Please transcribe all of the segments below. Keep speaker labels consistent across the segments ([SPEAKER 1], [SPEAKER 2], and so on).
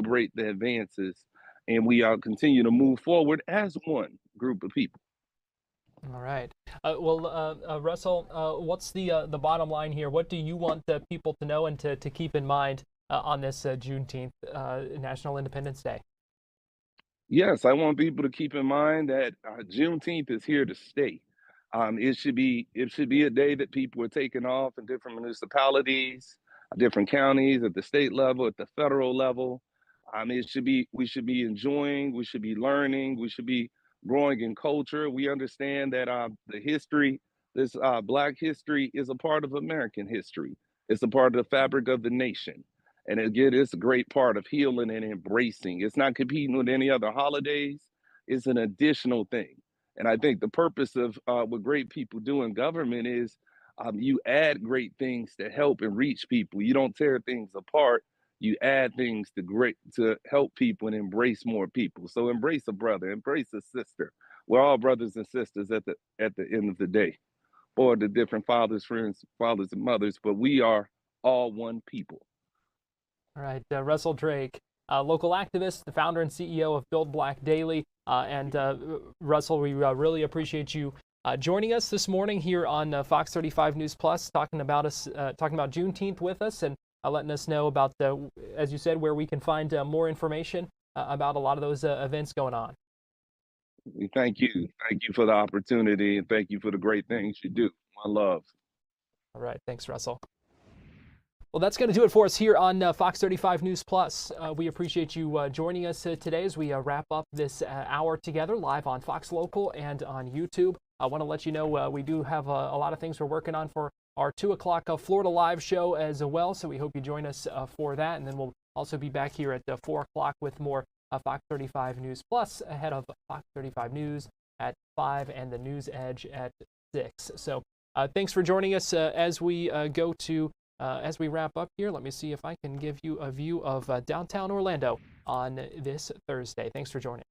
[SPEAKER 1] celebrate the advances, and we continue to move forward as one group of people.
[SPEAKER 2] All right. Russell, what's the bottom line here? What do you want the people to know and to keep in mind on this Juneteenth National Independence Day?
[SPEAKER 1] Yes, I want people to keep in mind that Juneteenth is here to stay. It should be a day that people are taking off in different municipalities, different counties, at the state level, at the federal level. We should be enjoying, we should be learning, we should be growing in culture. We understand that this Black history, is a part of American history. It's a part of the fabric of the nation. And again, it's a great part of healing and embracing. It's not competing with any other holidays. It's an additional thing. And I think the purpose of what great people do in government is you add great things to help and reach people. You don't tear things apart. You add things to help people and embrace more people. So embrace a brother, embrace a sister. We're all brothers and sisters at the end of the day, or the different fathers, friends, fathers and mothers, but we are all one people.
[SPEAKER 2] All right, Russell Drake, local activist, the founder and CEO of Build Black Daily. Russell, we really appreciate you joining us this morning here on Fox 35 News Plus, talking about Juneteenth with us and letting us know about, as you said, where we can find more information about a lot of those events going on.
[SPEAKER 1] We thank you. Thank you for the opportunity, and thank you for the great things you do. One love.
[SPEAKER 2] All right, thanks, Russell. Well, that's going to do it for us here on Fox 35 News Plus. We appreciate you joining us today as we wrap up this hour together live on Fox Local and on YouTube. I want to let you know we do have a lot of things we're working on for our 2 o'clock Florida Live show as well, so we hope you join us for that. And then we'll also be back here at 4 o'clock with more Fox 35 News Plus ahead of Fox 35 News at 5 and the News Edge at 6. So thanks for joining us as we as we wrap up here. Let me see if I can give you a view of downtown Orlando on this Thursday. Thanks for joining.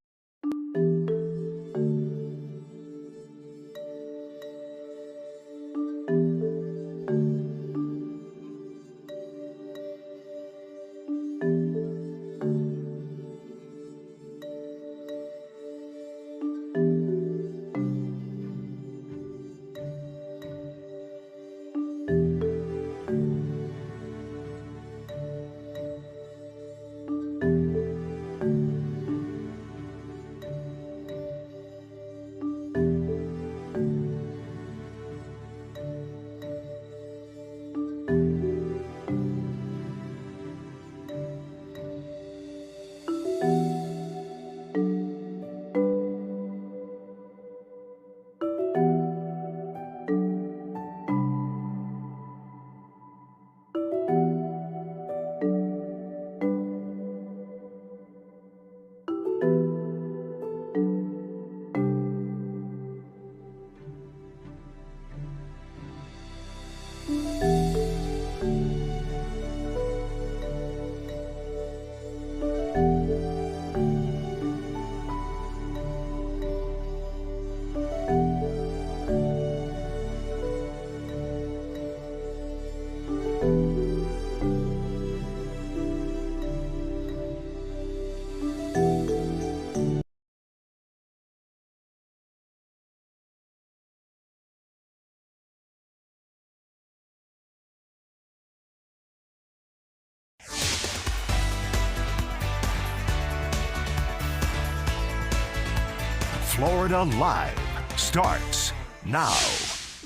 [SPEAKER 3] Florida Live starts now.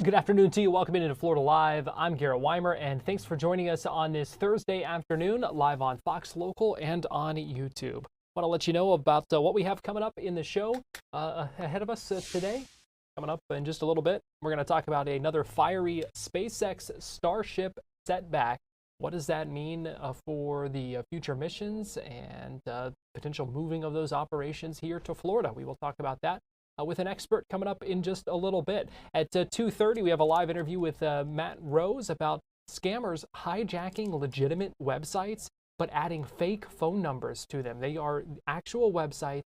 [SPEAKER 2] Good afternoon to you. Welcome into Florida Live. I'm Garrett Wymer, and thanks for joining us on this Thursday afternoon, live on Fox Local and on YouTube. I want to let you know about what we have coming up in the show ahead of us today. Coming up in just a little bit, we're going to talk about another fiery SpaceX Starship setback. What does that mean for the future missions and potential moving of those operations here to Florida? We will talk about that with an expert coming up in just a little bit. At 2:30, we have a live interview with Matt Rose about scammers hijacking legitimate websites but adding fake phone numbers to them. They are actual websites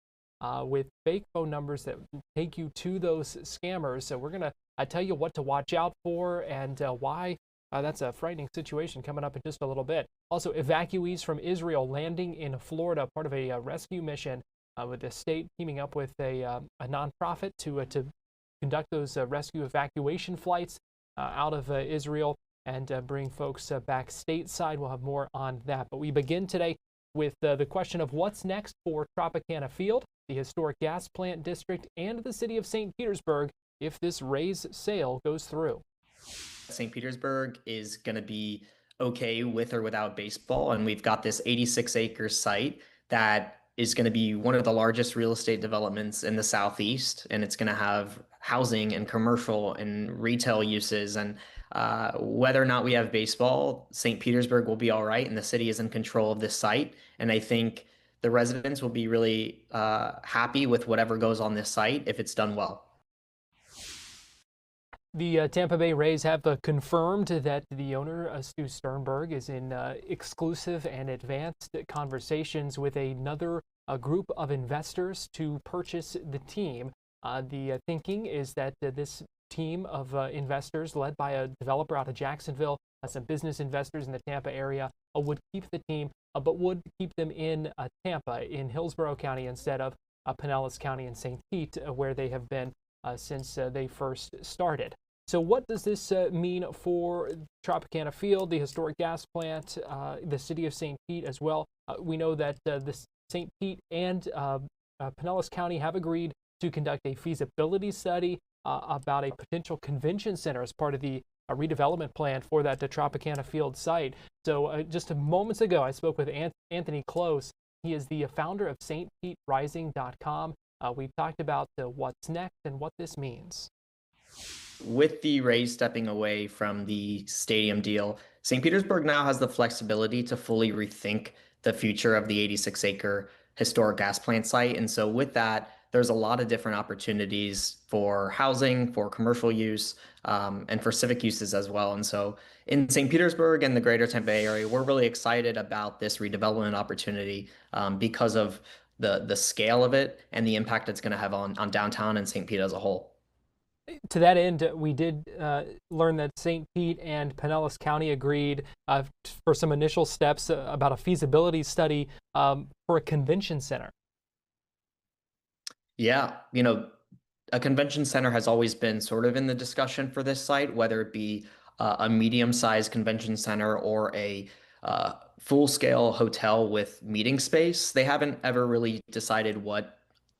[SPEAKER 2] with fake phone numbers that take you to those scammers. So we're going to tell you what to watch out for and why That's a frightening situation coming up in just a little bit. Also, evacuees from Israel landing in Florida, part of a rescue mission with the state teaming up with a nonprofit to conduct those rescue evacuation flights out of Israel and bring folks back stateside. We'll have more on that. But we begin today with the question of what's next for Tropicana Field, the historic gas plant district, and the city of St. Petersburg if this raise sale goes through.
[SPEAKER 4] St. Petersburg is going to be okay with or without baseball. And we've got this 86-acre site that is going to be one of the largest real estate developments in the Southeast. And it's going to have housing and commercial and retail uses. And whether or not we have baseball, St. Petersburg will be all right. And the city is in control of this site. And I think the residents will be really happy with whatever goes on this site if it's done well.
[SPEAKER 2] The Tampa Bay Rays have confirmed that the owner, Stu Sternberg, is in exclusive and advanced conversations with another group of investors to purchase the team. The thinking is that this team of investors, led by a developer out of Jacksonville, some business investors in the Tampa area, would keep the team, but would keep them in Tampa, in Hillsborough County, instead of Pinellas County and St. Pete, where they have been since they first started. So what does this mean for Tropicana Field, the historic gas plant, the city of St. Pete as well? We know that the St. Pete and Pinellas County have agreed to conduct a feasibility study about a potential convention center as part of the redevelopment plan for that Tropicana Field site. So just moments ago, I spoke with Anthony Close. He is the founder of stpeterising.com. We've talked about what's next and what this means.
[SPEAKER 4] With the Rays stepping away from the stadium deal, St. Petersburg now has the flexibility to fully rethink the future of the 86-acre historic gas plant site. And so with that, there's a lot of different opportunities for housing, for commercial use, and for civic uses as well. And so in St. Petersburg and the greater Tampa Bay area, we're really excited about this redevelopment opportunity because of the scale of it and the impact it's going to have on downtown and St. Pete as a whole.
[SPEAKER 2] To that end, we did learn that St. Pete and Pinellas County agreed for some initial steps about a feasibility study for a convention center.
[SPEAKER 4] Yeah, a convention center has always been sort of in the discussion for this site, whether it be a medium-sized convention center or a full-scale hotel with meeting space. They haven't ever really decided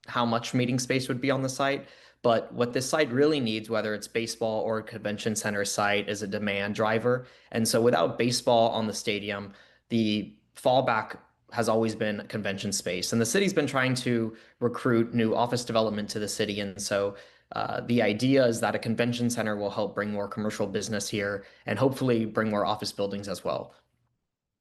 [SPEAKER 4] how much meeting space would be on the site. But what this site really needs, whether it's baseball or a convention center site, is a demand driver. And so without baseball on the stadium, the fallback has always been convention space. And the city's been trying to recruit new office development to the city. And so the idea is that a convention center will help bring more commercial business here and hopefully bring more office buildings as well.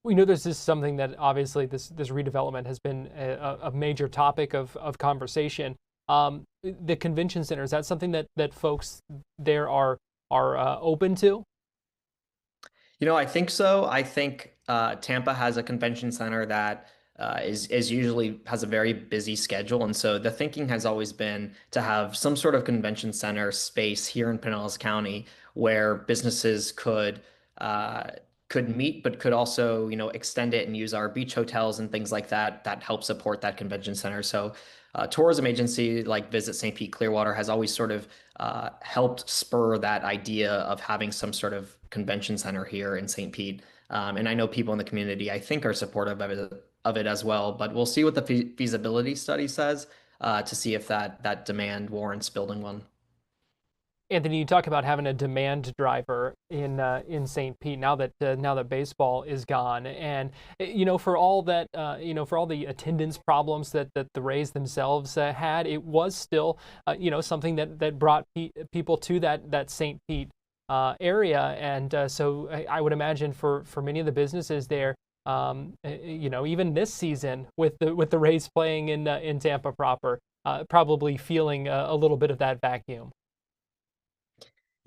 [SPEAKER 2] We know this is something that obviously this redevelopment has been a major topic of conversation. The convention center, is that something that folks there are open to?
[SPEAKER 4] I think so. I think Tampa has a convention center that is usually has a very busy schedule. And so the thinking has always been to have some sort of convention center space here in Pinellas County where businesses could meet, but could also, extend it and use our beach hotels and things like that help support that convention center. So tourism agency like Visit St. Pete Clearwater has always sort of helped spur that idea of having some sort of convention center here in St. Pete. And I know people in the community, I think, are supportive of it as well. But we'll see what the feasibility study says to see if that demand warrants building one.
[SPEAKER 2] Anthony, you talk about having a demand driver in St. Pete now that baseball is gone, and for all that for all the attendance problems that the Rays themselves had, it was still something that brought people to that St. Pete area, and so I would imagine for many of the businesses there, even this season with the Rays playing in Tampa proper, probably feeling a little bit of that vacuum.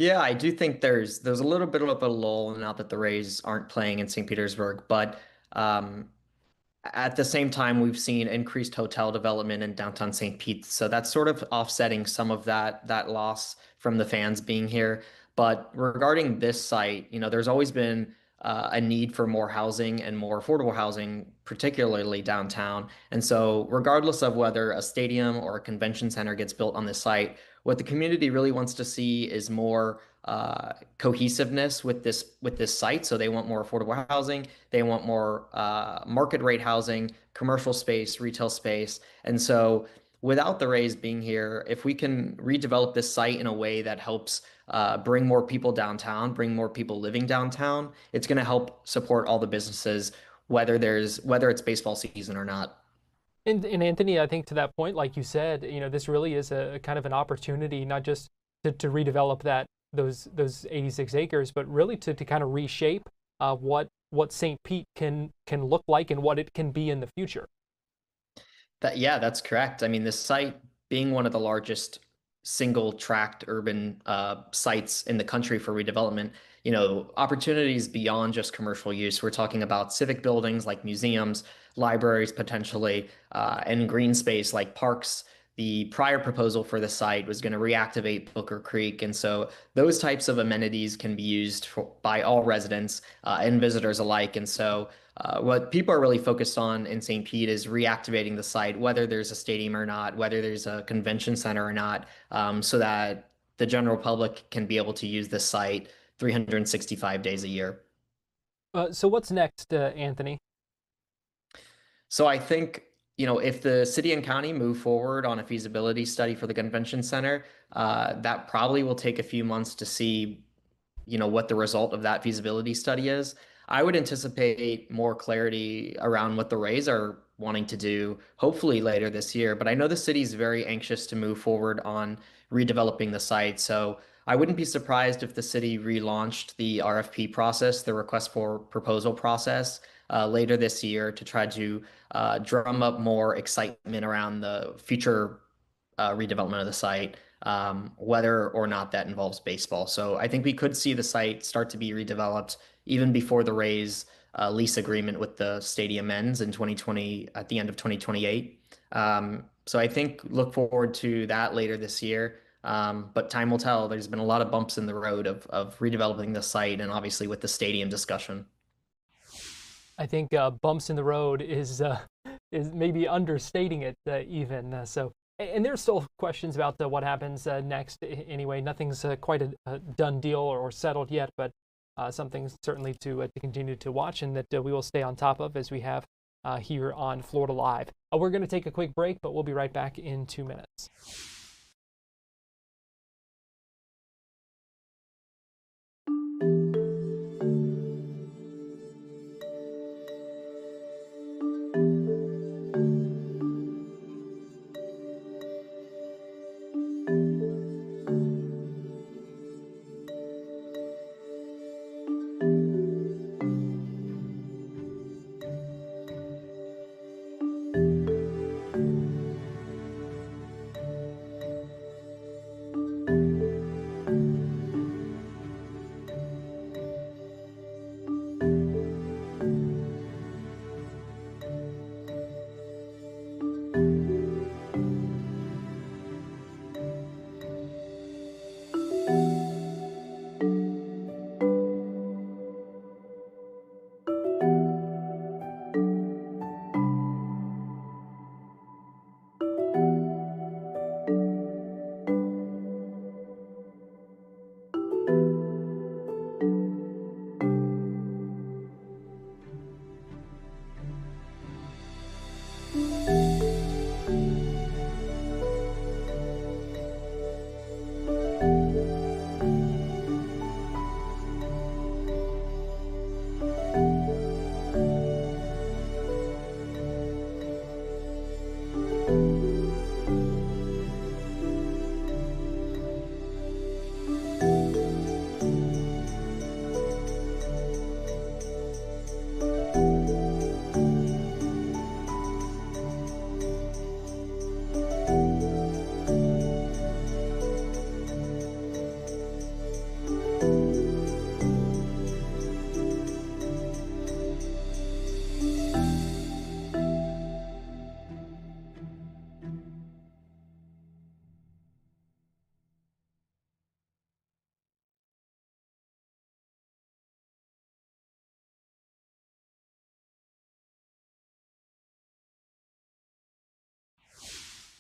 [SPEAKER 4] Yeah, I do think there's a little bit of a lull now that the Rays aren't playing in St. Petersburg, but at the same time, we've seen increased hotel development in downtown St. Pete, so that's sort of offsetting some of that loss from the fans being here. But regarding this site, there's always been a need for more housing and more affordable housing, particularly downtown. And so, regardless of whether a stadium or a convention center gets built on this site, what the community really wants to see is more cohesiveness with this site. So they want more affordable housing, they want more market rate housing, commercial space, retail space, and so without the Rays being here, if we can redevelop this site in a way that helps bring more people downtown, bring more people living downtown, it's going to help support all the businesses, whether it's baseball season or not.
[SPEAKER 2] And Anthony, I think to that point, like you said, this really is a kind of an opportunity, not just to redevelop those 86 acres, but really to kind of reshape what St. Pete can look like and what it can be in the future.
[SPEAKER 4] Yeah, that's correct. I mean, this site being one of the largest single tract urban sites in the country for redevelopment, opportunities beyond just commercial use. We're talking about civic buildings like museums, libraries potentially, and green space like parks. The prior proposal for the site was going to reactivate Booker Creek. And so those types of amenities can be used by all residents and visitors alike. And so what people are really focused on in St. Pete is reactivating the site, whether there's a stadium or not, whether there's a convention center or not, so that the general public can be able to use the site 365 days a year.
[SPEAKER 2] So what's next, Anthony?
[SPEAKER 4] So I think, if the city and county move forward on a feasibility study for the convention center, that probably will take a few months to see, what the result of that feasibility study is. I would anticipate more clarity around what the Rays are wanting to do, hopefully later this year. But I know the city's very anxious to move forward on redeveloping the site. So I wouldn't be surprised if the city relaunched the RFP process, the request for proposal process, later this year to try to drum up more excitement around the future redevelopment of the site, whether or not that involves baseball. So I think we could see the site start to be redeveloped even before the Rays lease agreement with the stadium ends in 2020, at the end of 2028. So I think look forward to that later this year. But time will tell. There's been a lot of bumps in the road of redeveloping the site and obviously with the stadium discussion.
[SPEAKER 2] I think bumps in the road is maybe understating it even. And there's still questions about what happens next. Anyway, nothing's quite a done deal or settled yet, but something certainly to continue to watch and that we will stay on top of as we have here on Florida Live. We're going to take a quick break, but we'll be right back in 2 minutes.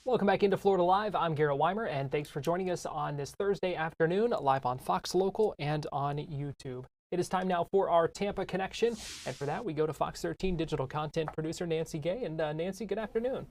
[SPEAKER 2] Welcome back into Florida Live. I'm Garrett Wymer, and thanks for joining us on this Thursday afternoon, live on Fox Local and on YouTube. It is time now for our Tampa Connection, and for that, we go to Fox 13 digital content producer Nancy Gay. And Nancy, good afternoon.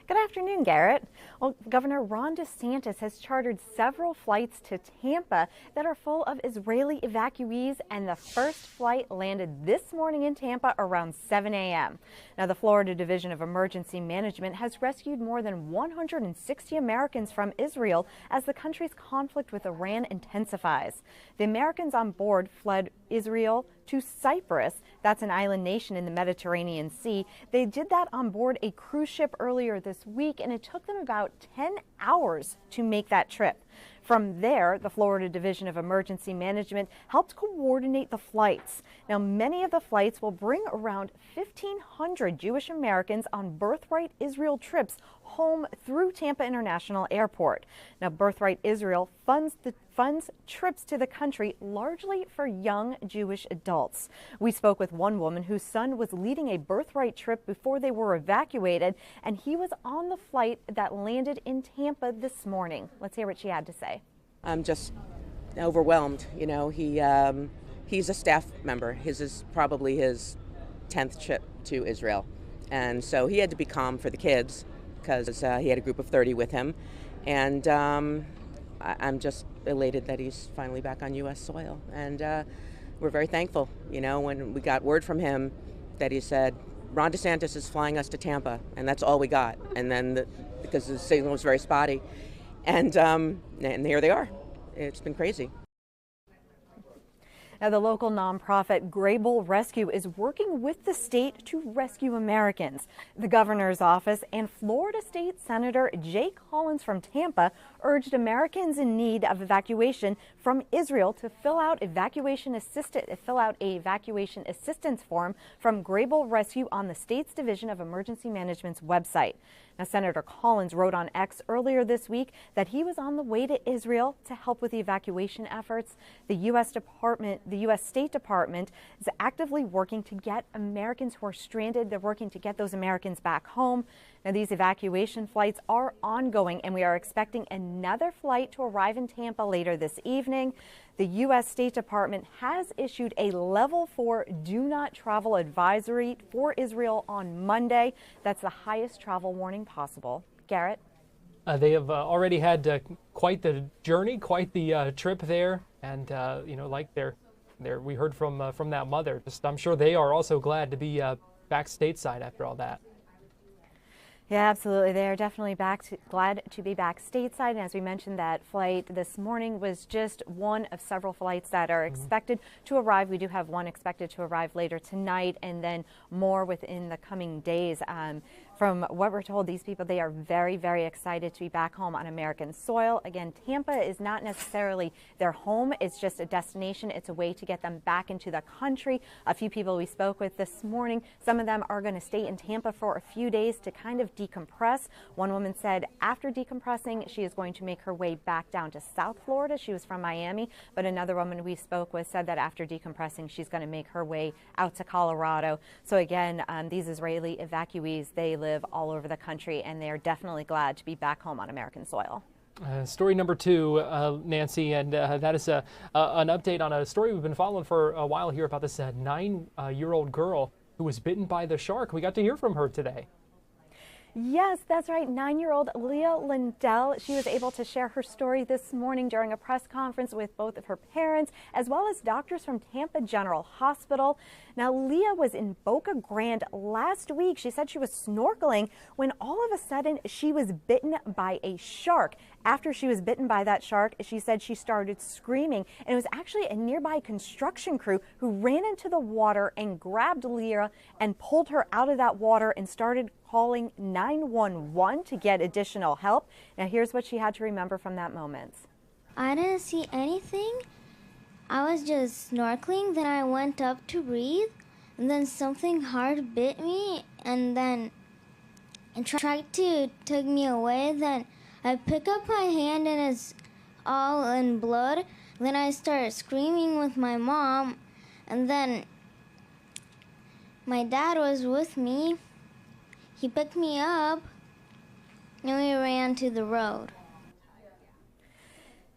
[SPEAKER 5] Good afternoon, Garrett. Well, Governor Ron DeSantis has chartered several flights to Tampa that are full of Israeli evacuees, and the first flight landed this morning in Tampa around 7 a.m. Now, the Florida Division of Emergency Management has rescued more than 160 Americans from Israel as the country's conflict with Iran intensifies. The Americans on board fled Israel to Cyprus. That's an island nation in the Mediterranean Sea. They did that on board a cruise ship earlier this week, and it took them about 10 hours to make that trip. From there, the Florida Division of Emergency Management helped coordinate the flights. Now, many of the flights will bring around 1,500 Jewish Americans on Birthright Israel trips home through Tampa International Airport. Now, Birthright Israel funds trips to the country largely for young Jewish adults. We spoke with one woman whose son was leading a Birthright trip before they were evacuated, and he was on the flight that landed in Tampa this morning. Let's hear what she had to say.
[SPEAKER 6] I'm just overwhelmed. You know, he's a staff member. His is probably his 10th trip to Israel. And so he had to be calm for the kids because he had a group of 30 with him. And I'm just elated that he's finally back on U.S. soil. And we're very thankful. You know, when we got word from him that he said, Ron DeSantis is flying us to Tampa, and that's all we got. And then because the signal was very spotty. And here they are. It's been crazy.
[SPEAKER 5] Now, the local nonprofit Grable Rescue is working with the state to rescue Americans. The governor's office and Florida State Senator Jay Collins from Tampa urged Americans in need of evacuation from Israel to fill out a evacuation assistance form from Grable Rescue on the state's Division of Emergency Management's website. Now, Senator Collins wrote on X earlier this week that he was on the way to Israel to help with the evacuation efforts. The U.S. State Department is actively working to get Americans who are stranded. They're working to get those Americans back home. Now, these evacuation flights are ongoing, and we are expecting another flight to arrive in Tampa later this evening. The U.S. State Department has issued a level 4 do not travel advisory for Israel on Monday. That's the highest travel warning possible. Garrett?
[SPEAKER 2] They have already had quite the journey, quite the trip there. And, like we heard from that mother. I'm sure they are also glad to be back stateside after all that.
[SPEAKER 5] Yeah, absolutely. They are definitely glad to be back stateside. And as we mentioned, that flight this morning was just one of several flights that are expected to arrive. We do have one expected to arrive later tonight, and then more within the coming days. From what we're told, these people, they are very, very excited to be back home on American soil. Again, Tampa is not necessarily their home. It's just a destination. It's a way to get them back into the country. A few people we spoke with this morning, some of them are going to stay in Tampa for a few days to kind of decompress. One woman said after decompressing, she is going to make her way back down to South Florida. She was from Miami, but another woman we spoke with said that after decompressing, she's going to make her way out to Colorado. So again, these Israeli evacuees, they live all over the country, and they are definitely glad to be back home on American soil.
[SPEAKER 2] Story number 2, Nancy, and that is an update on a story we've been following for a while here about this 9-year-old girl who was bitten by the shark. We got to hear from her today.
[SPEAKER 5] Yes, that's right. 9-year-old Leah Lindell. She was able to share her story this morning during a press conference with both of her parents as well as doctors from Tampa General Hospital. Now, Leah was in Boca Grande last week. She said she was snorkeling when all of a sudden she was bitten by a shark. After she was bitten by that shark, she said she started screaming, and it was actually a nearby construction crew who ran into the water and grabbed Leah and pulled her out of that water and started calling 911 to get additional help. Now, here's what she had to remember from that moment.
[SPEAKER 7] I didn't see anything. I was just snorkeling, then I went up to breathe, and then something hard bit me, and then it tried to take me away. Then I pick up my hand and it's all in blood. Then I started screaming with my mom, and then my dad was with me. He picked me up, and we ran to the road.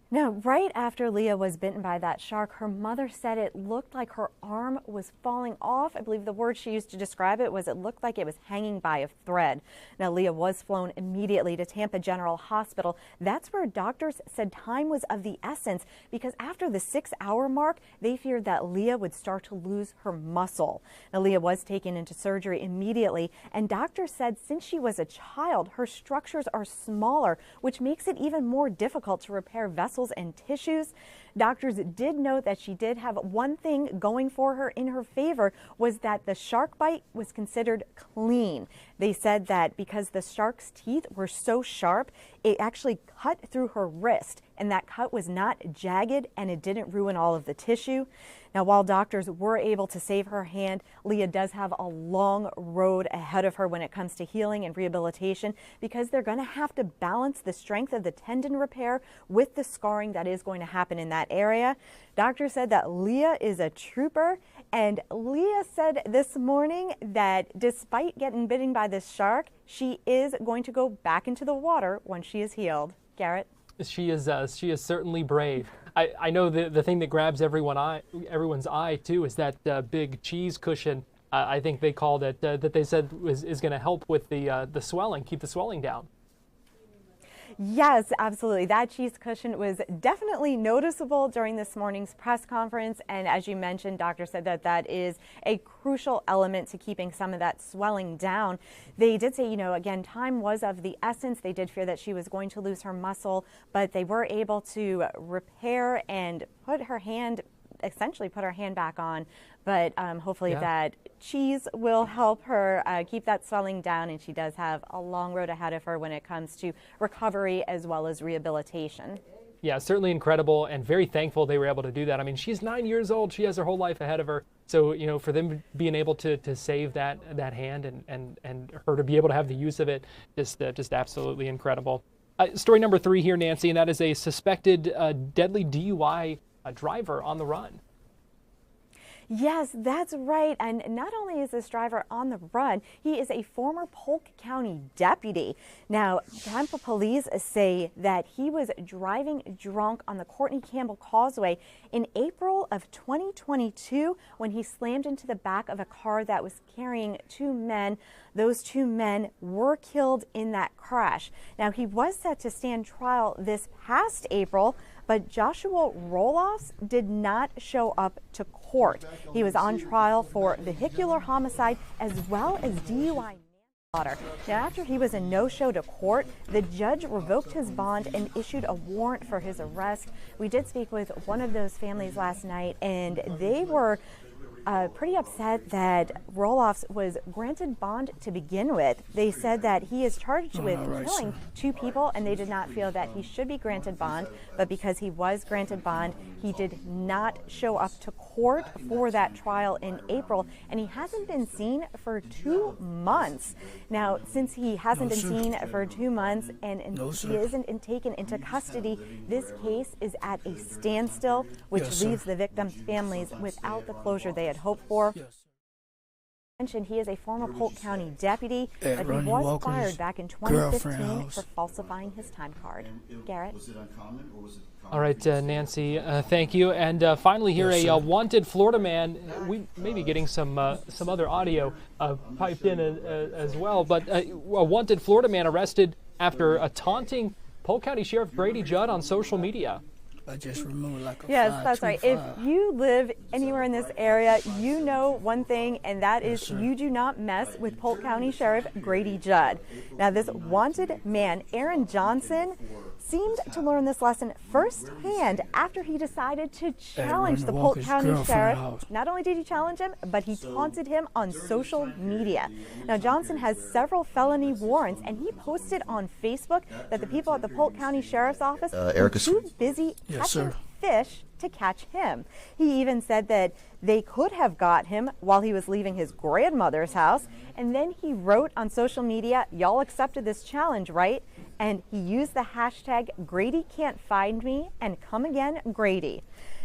[SPEAKER 5] Now, right after Leah was bitten by that shark, her mother said it looked like her arm was falling off. I believe the word she used to describe it was it looked like it was hanging by a thread. Now, Leah was flown immediately to Tampa General Hospital. That's where doctors said time was of the essence because after the 6-hour mark, they feared that Leah would start to lose her muscle. Now, Leah was taken into surgery immediately, and doctors said since she was a child, her structures are smaller, which makes it even more difficult to repair vessels and tissues. Doctors did note that she did have one thing going for her in her favor was that the shark bite was considered clean. They said that because the shark's teeth were so sharp, it actually cut through her wrist, and that cut was not jagged and it didn't ruin all of the tissue. Now, while doctors were able to save her hand, Leah does have a long road ahead of her when it comes to healing and rehabilitation because they're going to have to balance the strength of the tendon repair with the scarring that is going to happen in that area. Doctors said that Leah is a trooper, and Leah said this morning that despite getting bitten by this shark, she is going to go back into the water once she is healed. Garrett?
[SPEAKER 2] She is certainly brave. I know the thing that grabs everyone's eye too is that big cheese cushion. I think they called it that they said is going to help with the swelling, keep the swelling down.
[SPEAKER 5] Yes, absolutely. That cheese cushion was definitely noticeable during this morning's press conference. And as you mentioned, doctors said that that is a crucial element to keeping some of that swelling down. They did say, again, time was of the essence. They did fear that she was going to lose her muscle, but they were able to repair and essentially put her hand back on. But hopefully that cheese will help her keep that swelling down, and she does have a long road ahead of her when it comes to recovery as well as rehabilitation.
[SPEAKER 2] Yeah, certainly incredible and very thankful they were able to do that. I mean, she's 9 years old. She has her whole life ahead of her. So, for them being able to save that hand and her to be able to have the use of it, just absolutely incredible. Story number 3 here, Nancy, and that is a suspected deadly DUI driver on the run.
[SPEAKER 5] Yes, that's right. And not only is this driver on the run, he is a former Polk County deputy. Now, Tampa police say that he was driving drunk on the Courtney Campbell Causeway in April of 2022 when he slammed into the back of a car that was carrying 2 men. Those 2 men were killed in that crash. Now, he was set to stand trial this past April, but Joshua Roloffs did not show up to court. He was on trial for vehicular homicide as well as DUI manslaughter. Now, after he was a no-show to court, the judge revoked his bond and issued a warrant for his arrest. We did speak with one of those families last night, and they were pretty upset that Roloffs was granted bond to begin with. They said that he is charged with killing 2 people, and they did not feel that he should be granted bond. But because he was granted bond, he did not show up to court for that trial in April, and he hasn't been seen for 2 months. Now, since he hasn't been seen for 2 months and he isn't taken into custody, this case is at a standstill, which leaves the victims' families without the closure they had hoped for. Mentioned he is a former Polk County deputy, but he was fired back in 2015 for falsifying his time card. Garrett?
[SPEAKER 2] All right, Nancy, thank you. And finally here, a wanted Florida man, we may be getting some other audio piped in as well, but a wanted Florida man arrested after taunting Polk County Sheriff Grady Judd on social media.
[SPEAKER 8] I just removed like a
[SPEAKER 5] Yes, that's right. If you live anywhere in this area, you know one thing, and that is you do not mess with Polk County Sheriff Grady Judd. Now, this wanted man, Aaron Johnson, seemed to learn this lesson firsthand after he decided to challenge the Polk County Sheriff. Not only did he challenge him, but he taunted him on social media. Now, Johnson has several felony warrants, and he posted on Facebook that the people at the Polk County Sheriff's Office were too busy catching fish to catch him. He even said that they could have got him while he was leaving his grandmother's house. And then he wrote on social media, "Y'all accepted this challenge, right?" And he used the hashtag Grady can't find me and come again Grady.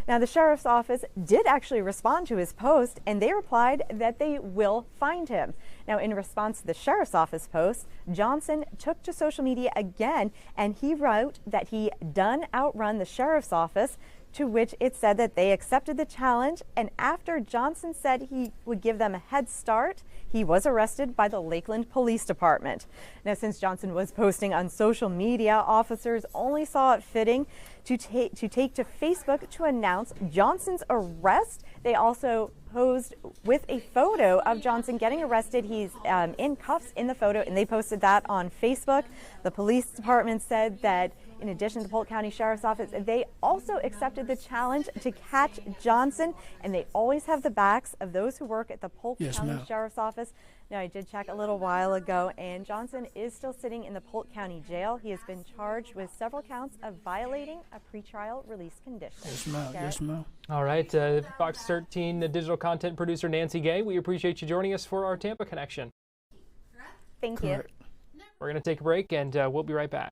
[SPEAKER 5] Now, the sheriff's office did actually respond to his post, and they replied that they will find him. Now, in response to the sheriff's office post, Johnson took to social media again, and he wrote that he done outrun the sheriff's office, to which it said that they accepted the challenge. And after Johnson said he would give them a head start, he was arrested by the Lakeland Police Department. Now, since Johnson was posting on social media, officers only saw it fitting to take to Facebook to announce Johnson's arrest. They also posed with a photo of Johnson getting arrested. He's in cuffs in the photo, and they posted that on Facebook. The police department said that in addition to the Polk County Sheriff's Office, they also accepted the challenge to catch Johnson, and they always have the backs of those who work at the Polk County Sheriff's Office. Now, I did check a little while ago, and Johnson is still sitting in the Polk County Jail. He has been charged with several counts of violating a pretrial release condition.
[SPEAKER 8] Yes, ma'am. Yes, ma'am.
[SPEAKER 2] All right, Fox 13 digital content producer Nancy Gay, we appreciate you joining us for our Tampa connection.
[SPEAKER 5] Thank you.
[SPEAKER 2] We're going to take a break, and we'll be right back.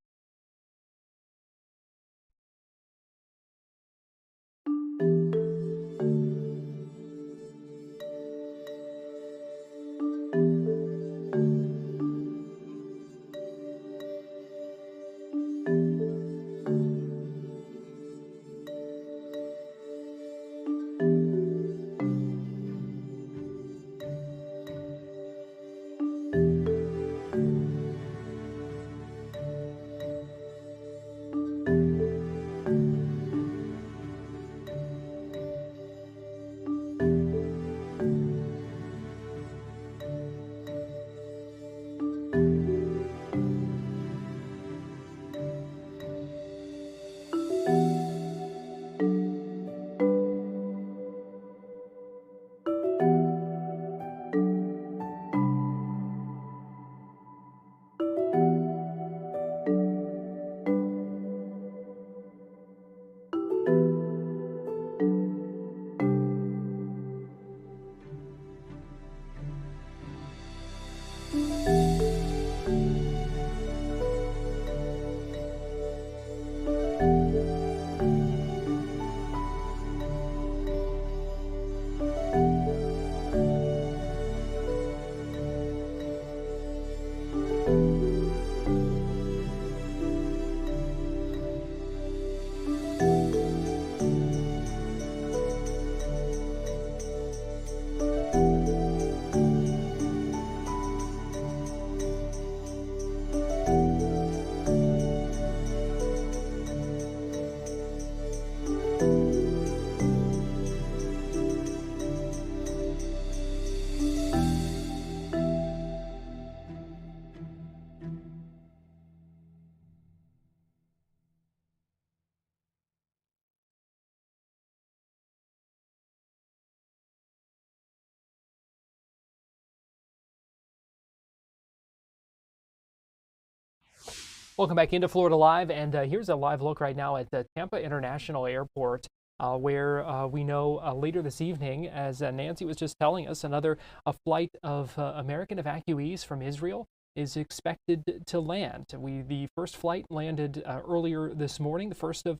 [SPEAKER 2] Welcome back into Florida Live, and here's a live look right now at the Tampa International Airport, where we know later this evening, as Nancy was just telling us, another flight of American evacuees from Israel is expected to land. The first flight landed earlier this morning, the first of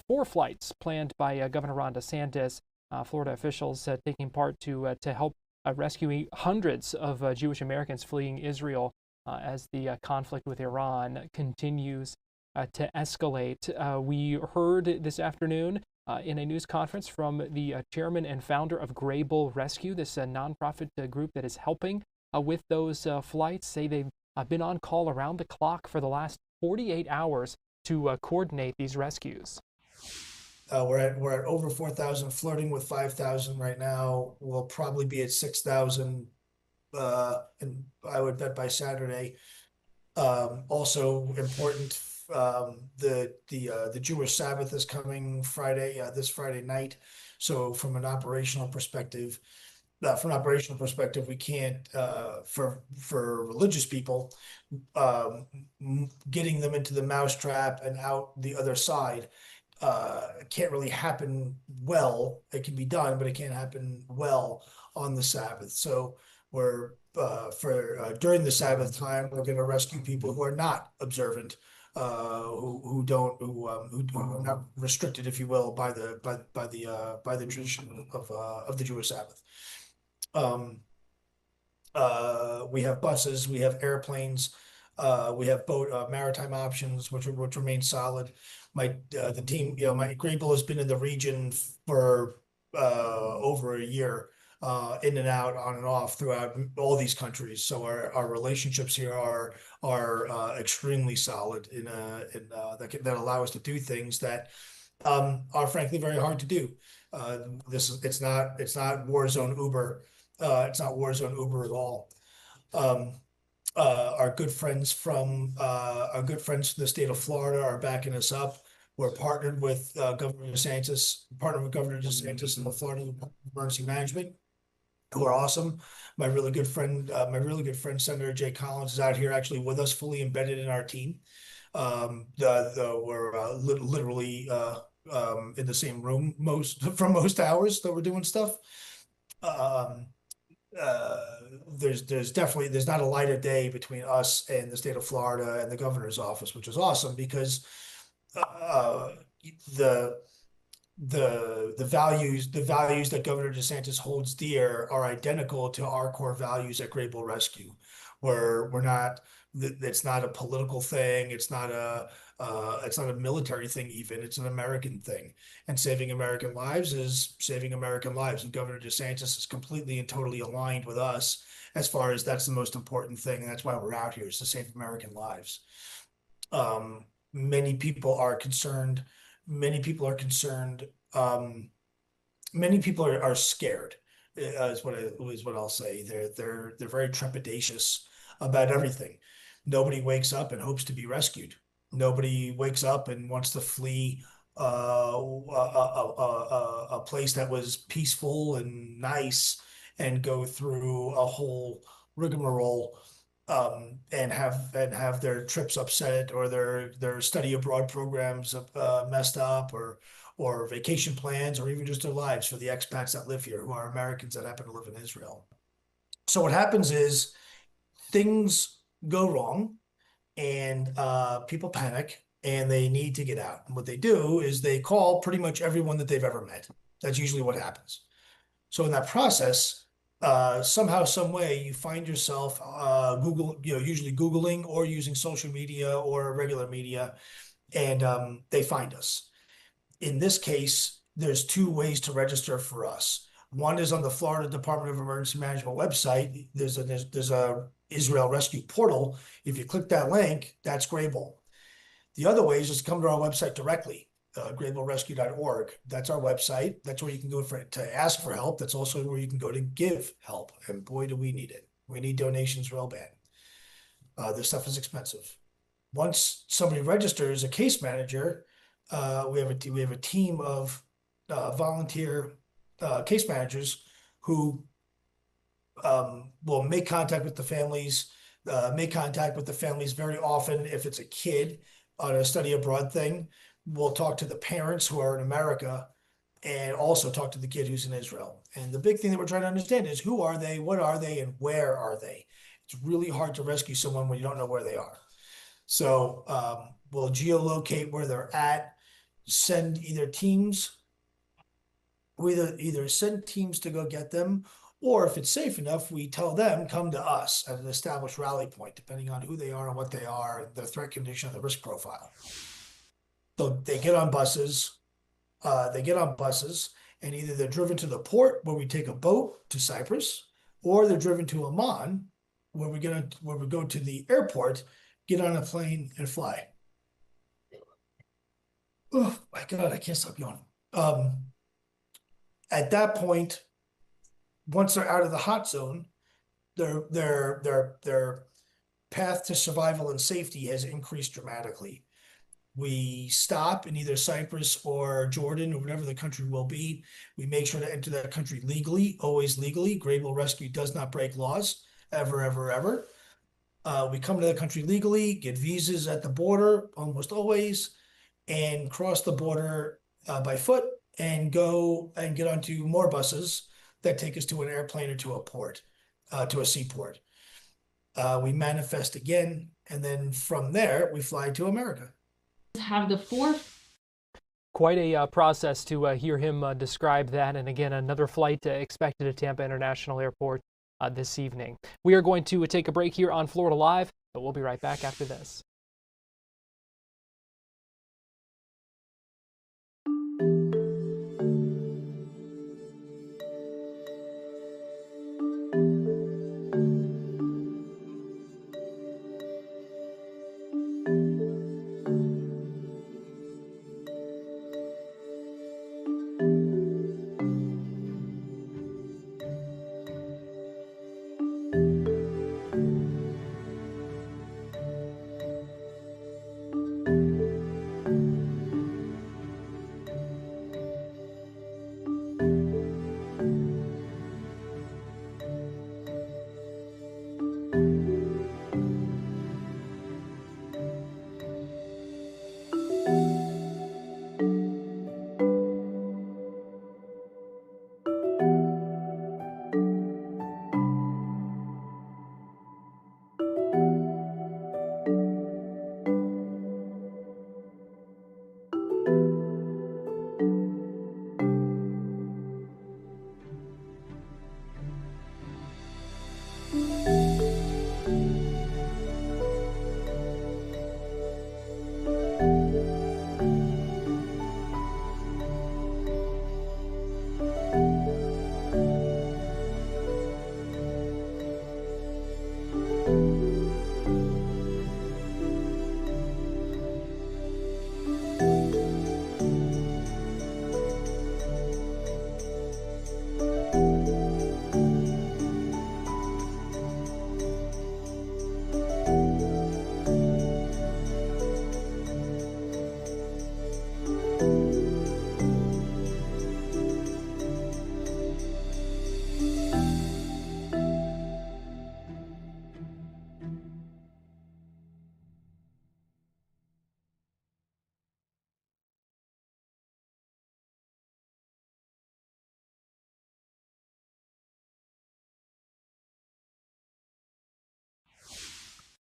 [SPEAKER 2] 4 flights planned by Governor Ron DeSantis. Florida officials taking part to help rescue hundreds of Jewish Americans fleeing Israel as the conflict with Iran continues to escalate. We heard this afternoon in a news conference from the chairman and founder of Gray Bull Rescue, this nonprofit group that is helping with those flights. Say they've been on call around the clock for the last 48 hours to coordinate these rescues.
[SPEAKER 8] We're at over 4,000, flirting with 5,000 right now. We'll probably be at 6,000. And I would bet by Saturday. Also important, the Jewish Sabbath is coming Friday, this Friday night. So from an operational perspective, we can't for religious people, getting them into the mousetrap and out the other side can't really happen well. It can be done, but it can't happen well on the Sabbath. So we're during the Sabbath time, we're going to rescue people who are not observant who are not restricted, if you will, by the tradition of the Jewish Sabbath. We have buses, we have airplanes, we have boat maritime options, which remain solid. The team, my Grable has been in the region for over a year, in and out, on and off throughout all these countries. So our relationships here are extremely solid that allow us to do things that are frankly very hard to do. It's not war zone Uber. It's not war zone Uber at all. Our good friends from the state of Florida are backing us up. We're partnered with Governor DeSantis, in the Florida Department of Emergency Management, who are awesome. My really good friend, Senator Jay Collins, is out here actually with us, fully embedded in our team. We're literally in the same room for most hours that we're doing stuff. There's not a light of day between us and the state of Florida and the governor's office, which is awesome because the values that Governor DeSantis holds dear are identical to our core values at Grable Rescue, where it's not a political thing, it's not a military thing even, it's an American thing. And saving American lives is saving American lives. And Governor DeSantis is completely and totally aligned with us as far as that's the most important thing. And that's why we're out here, is to save American lives. Many people are concerned. Many people are scared, is what I'll say. They're very trepidatious about everything. Nobody wakes up and hopes to be rescued. Nobody wakes up and wants to flee a place that was peaceful and nice and go through a whole rigmarole and have their trips upset, or their study abroad programs messed up, or vacation plans, or even just their lives for the expats that live here, who are Americans that happen to live in Israel. So what happens is things go wrong, and people panic, and they need to get out. And what they do is they call pretty much everyone that they've ever met. That's usually what happens. So in that process, somehow, some way, you find yourself usually Googling or using social media or regular media, and they find us. In this case, there's two ways to register for us. One is on the Florida Department of Emergency Management website. There's a Israel Rescue portal. If you click that link, that's Grable. The other way is just come to our website directly. GrableRescue.org. That's our website. That's where you can go to ask for help. That's also where you can go to give help. And boy, do we need it. We need donations real bad. This stuff is expensive. Once somebody registers a case manager, we have a team of volunteer case managers who will make contact with the families. Very often, if it's a kid on a study abroad thing, we'll talk to the parents who are in America and also talk to the kid who's in Israel. And the big thing that we're trying to understand is, who are they, what are they, and where are they? It's really hard to rescue someone when you don't know where they are. So we'll geolocate where they're at, send teams to go get them, or if it's safe enough, we tell them, come to us at an established rally point, depending on who they are and what they are, their threat condition, the risk profile. So they get on buses, and either they're driven to the port where we take a boat to Cyprus, or they're driven to Amman, where we go to the airport, get on a plane, and fly. Oh my God, I can't stop yawning. At that point, once they're out of the hot zone, their path to survival and safety has increased dramatically. We stop in either Cyprus or Jordan or whatever the country will be. We make sure to enter that country legally, always legally. Grable Rescue does not break laws, ever, ever, ever. We come to the country legally, get visas at the border, almost always, and cross the border by foot and go and get onto more buses that take us to an airplane or to a port, to a seaport. We manifest again, and then from there we fly to America.
[SPEAKER 9] Have the fourth.
[SPEAKER 2] Quite a process to hear him describe that. And again, another flight expected at Tampa International Airport this evening. We are going to take a break here on Florida Live, but we'll be right back after this.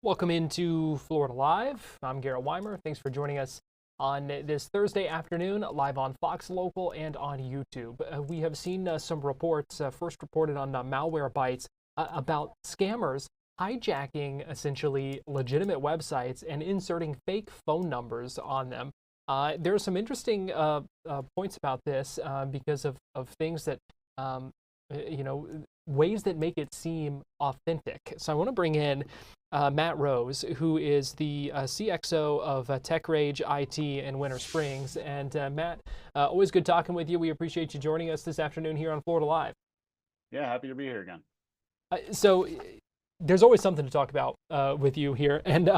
[SPEAKER 2] Welcome into Florida Live. I'm Garrett Wymer. Thanks for joining us on this Thursday afternoon, live on Fox Local and on YouTube. We have seen some reports, first reported on Malwarebytes, about scammers hijacking essentially legitimate websites and inserting fake phone numbers on them. There are some interesting points about this because of things that, ways that make it seem authentic. So I want to bring in Matt Rose, who is the CXO of TechRage IT in Winter Springs. And Matt, always good talking with you. We appreciate you joining us this afternoon here on Florida Live.
[SPEAKER 10] Yeah, happy to be here again.
[SPEAKER 2] So there's always something to talk about with you here. And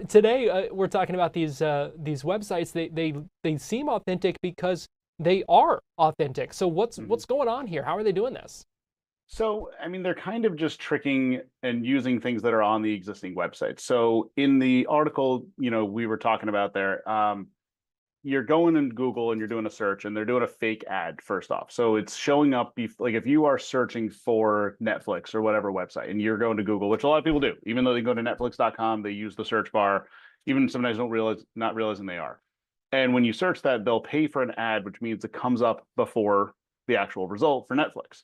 [SPEAKER 2] today we're talking about these websites. They seem authentic because they are authentic. So what's going on here? How are they doing this?
[SPEAKER 10] So, I mean, they're kind of just tricking and using things that are on the existing website. So in the article, we were talking about there, you're going in Google and you're doing a search and they're doing a fake ad first off. So it's showing up, like if you are searching for Netflix or whatever website and you're going to Google, which a lot of people do, even though they go to netflix.com, they use the search bar, even sometimes not realizing they are. And when you search that, they'll pay for an ad, which means it comes up before the actual result for Netflix.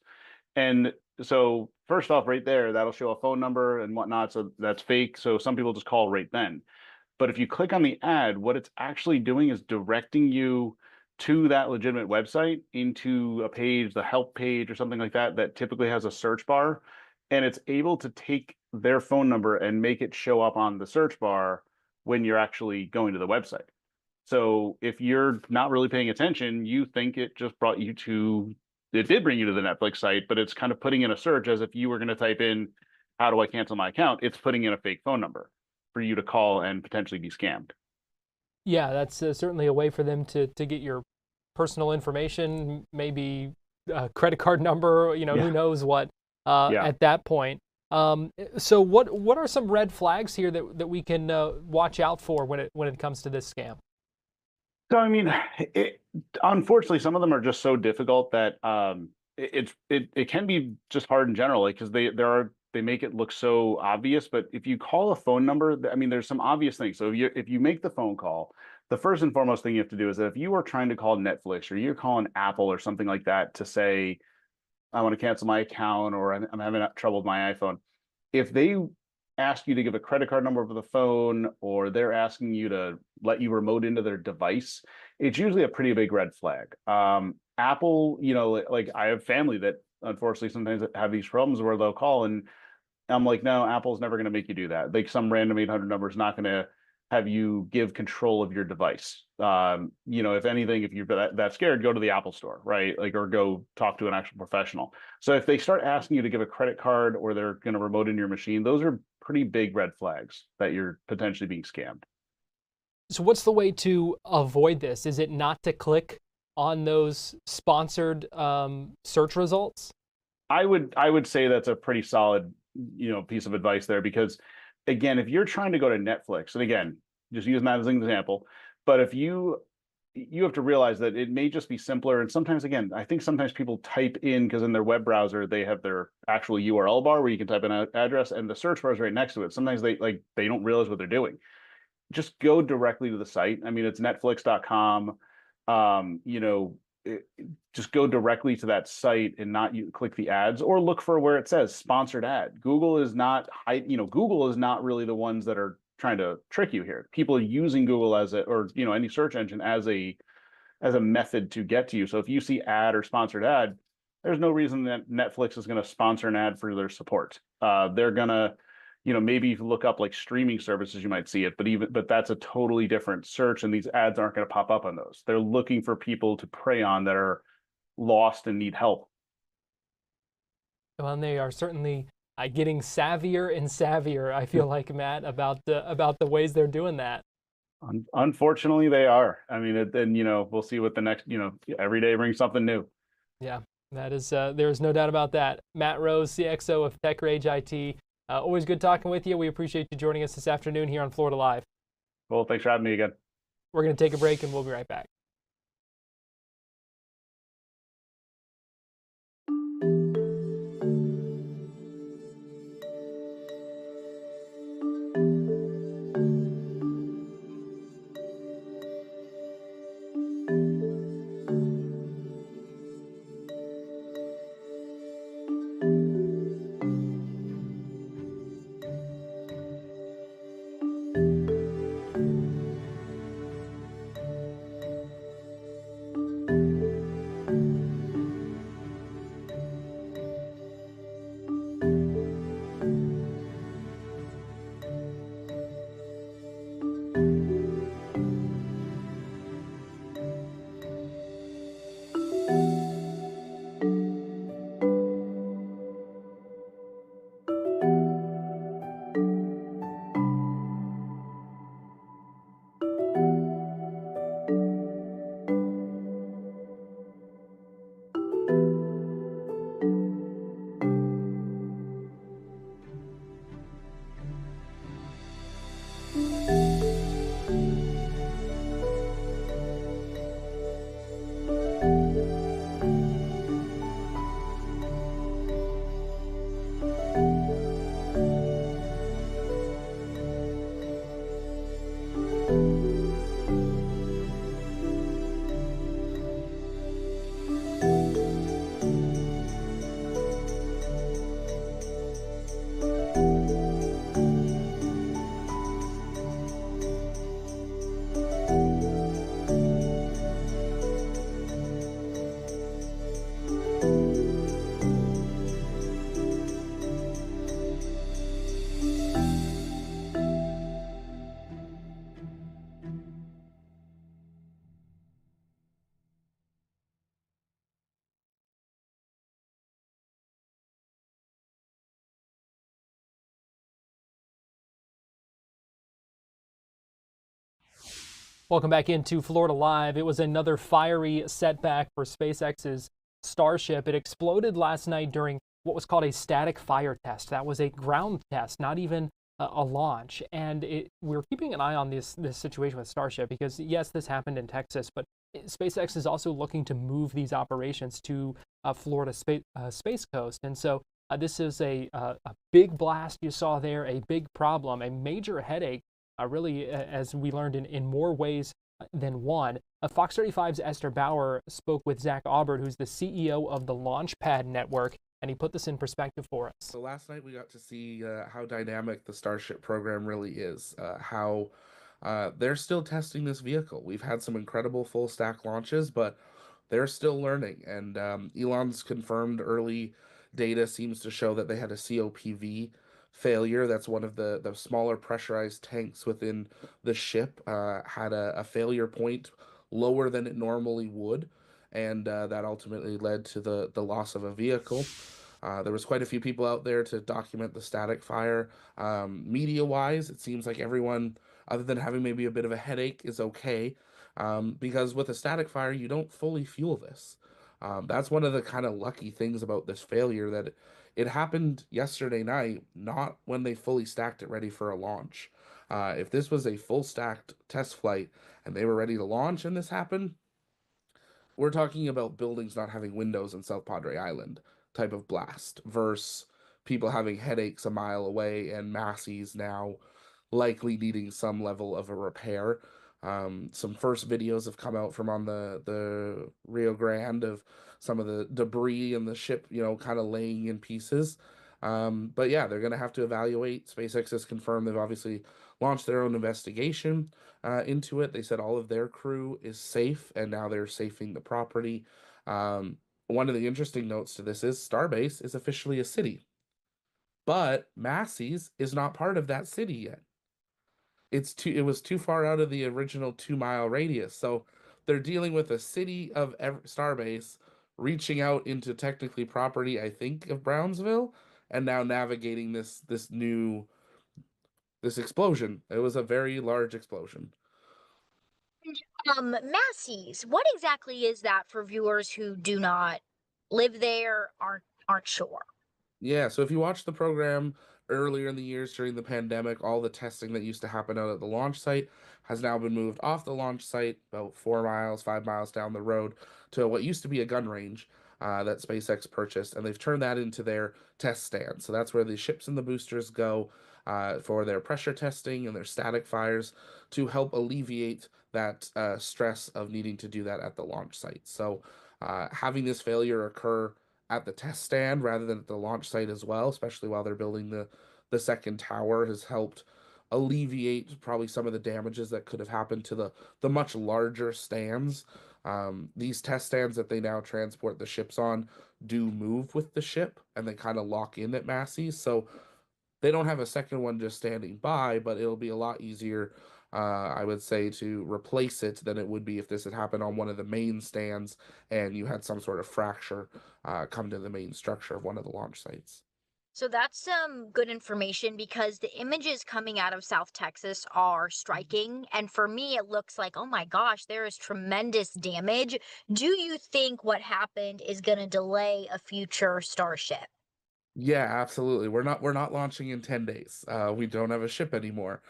[SPEAKER 10] And so first off, right there, that'll show a phone number and whatnot. So that's fake. So some people just call right then. But if you click on the ad, what it's actually doing is directing you to that legitimate website into a page, the help page or something like that, that typically has a search bar. And it's able to take their phone number and make it show up on the search bar when you're actually going to the website. So if you're not really paying attention, you think it just brought you to it did bring you to the Netflix site, but it's kind of putting in a search as if you were going to type in, how do I cancel my account? It's putting in a fake phone number for you to call and potentially be scammed.
[SPEAKER 2] Yeah, that's certainly a way for them to get your personal information, maybe a credit card number, who knows what at that point. So what are some red flags here that we can watch out for when it comes to this scam?
[SPEAKER 10] So, I mean, unfortunately, some of them are just so difficult that it can be just hard in general, because there are they make it look so obvious, but if you call a phone number, I mean, there's some obvious things. So if you make the phone call, the first and foremost thing you have to do is that if you are trying to call Netflix or you're calling Apple or something like that to say, I want to cancel my account or I'm having trouble with my iPhone, if they ask you to give a credit card number over the phone or they're asking you to let you remote into their device, it's usually a pretty big red flag. Apple, like I have family that unfortunately sometimes have these problems where they'll call and I'm like, no, Apple's never going to make you do that. Like some random 800 number is not going to have you give control of your device. If anything, if you're that scared, go to the Apple store, right? Like, or go talk to an actual professional. So if they start asking you to give a credit card or they're going to remote in your machine, those are pretty big red flags that you're potentially being scammed.
[SPEAKER 2] So what's the way to avoid this? Is it not to click on those sponsored search results?
[SPEAKER 10] I would say that's a pretty solid, piece of advice there, because again, if you're trying to go to Netflix, and again, just using that as an example, but if you have to realize that it may just be simpler. And sometimes, again, I think sometimes people type in, because in their web browser, they have their actual URL bar where you can type in an address and the search bar is right next to it. Sometimes they don't realize what they're doing. Just go directly to the site. I mean, it's netflix.com. Just go directly to that site and not click the ads, or look for where it says sponsored ad. Google is not really the ones that are trying to trick you here. People are using Google any search engine as a method to get to you. So if you see ad or sponsored ad, there's no reason that Netflix is going to sponsor an ad for their support. They're gonna, maybe if you look up like streaming services, you might see it, but that's a totally different search, and these ads aren't going to pop up on those. They're looking for people to prey on that are lost and need help.
[SPEAKER 2] Well, and they are certainly getting savvier and savvier, I feel like, Matt, about the ways they're doing that.
[SPEAKER 10] Unfortunately, they are. I mean, then we'll see what the next, every day brings something new.
[SPEAKER 2] Yeah, that is there's no doubt about that. Matt Rose, CXO of Tech Rage IT. Always good talking with you. We appreciate you joining us this afternoon here on Florida Live.
[SPEAKER 10] Well, thanks for having me again.
[SPEAKER 2] We're going to take a break and we'll be right back. Welcome back into Florida Live. It was another fiery setback for SpaceX's Starship. It exploded last night during what was called a static fire test. That was a ground test, not even a launch. And we're keeping an eye on this situation with Starship because, yes, this happened in Texas, but SpaceX is also looking to move these operations to Florida Space Coast. And so This is a big blast you saw there, a big problem, a major headache, really, as we learned in more ways than one. Fox 35's Esther Bauer spoke with Zach Aubert, who's the CEO of the Launchpad Network, and he put this in perspective for us.
[SPEAKER 11] So last night we got to see how dynamic the Starship program really is, how they're still testing this vehicle. We've had some incredible full stack launches, but they're still learning. And Elon's confirmed early data seems to show that they had a COPV failure. That's one of the smaller pressurized tanks within the ship, had a failure point lower than it normally would. And that ultimately led to the loss of a vehicle. There was quite a few people out there to document the static fire. Media-wise, it seems like everyone, other than having maybe a bit of a headache, is okay. Because with a static fire, you don't fully fuel this. That's one of the kind of lucky things about this failure, that it happened yesterday night, not when they fully stacked it ready for a launch. If this was a full stacked test flight and they were ready to launch and this happened, we're talking about buildings not having windows in South Padre Island type of blast versus people having headaches a mile away and Massey's now likely needing some level of a repair. Some first videos have come out from on the Rio Grande of some of the debris in the ship, kind of laying in pieces. But yeah, they're going to have to evaluate. SpaceX has confirmed they've obviously launched their own investigation into it. They said all of their crew is safe, and now they're safing the property. One of the interesting notes to this is Starbase is officially a city, but Massey's is not part of that city yet. It was too far out of the original 2-mile radius, so they're dealing with a city of Starbase reaching out into technically property, I think, of Brownsville, and now navigating this explosion. It was a very large explosion.
[SPEAKER 12] Massey's, what exactly is that for viewers who do not live there, aren't sure?
[SPEAKER 11] Yeah, so if you watch the program earlier in the years during the pandemic, all the testing that used to happen out at the launch site has now been moved off the launch site about 4 miles, 5 miles down the road to what used to be a gun range that SpaceX purchased, and they've turned that into their test stand. So that's where the ships and the boosters go for their pressure testing and their static fires to help alleviate that stress of needing to do that at the launch site. So having this failure occur at the test stand rather than at the launch site as well, especially while they're building the second tower, has helped alleviate probably some of the damages that could have happened to the much larger stands. These test stands that they now transport the ships on do move with the ship, and they kind of lock in at Massey's, so they don't have a second one just standing by, but it'll be a lot easier, I would say, to replace it than it would be if this had happened on one of the main stands and you had some sort of fracture come to the main structure of one of the launch sites.
[SPEAKER 12] So that's some good information, because the images coming out of South Texas are striking. And for me, it looks like, oh my gosh, there is tremendous damage. Do you think what happened is going to delay a future Starship?
[SPEAKER 11] Yeah, absolutely. We're not launching in 10 days. We don't have a ship anymore.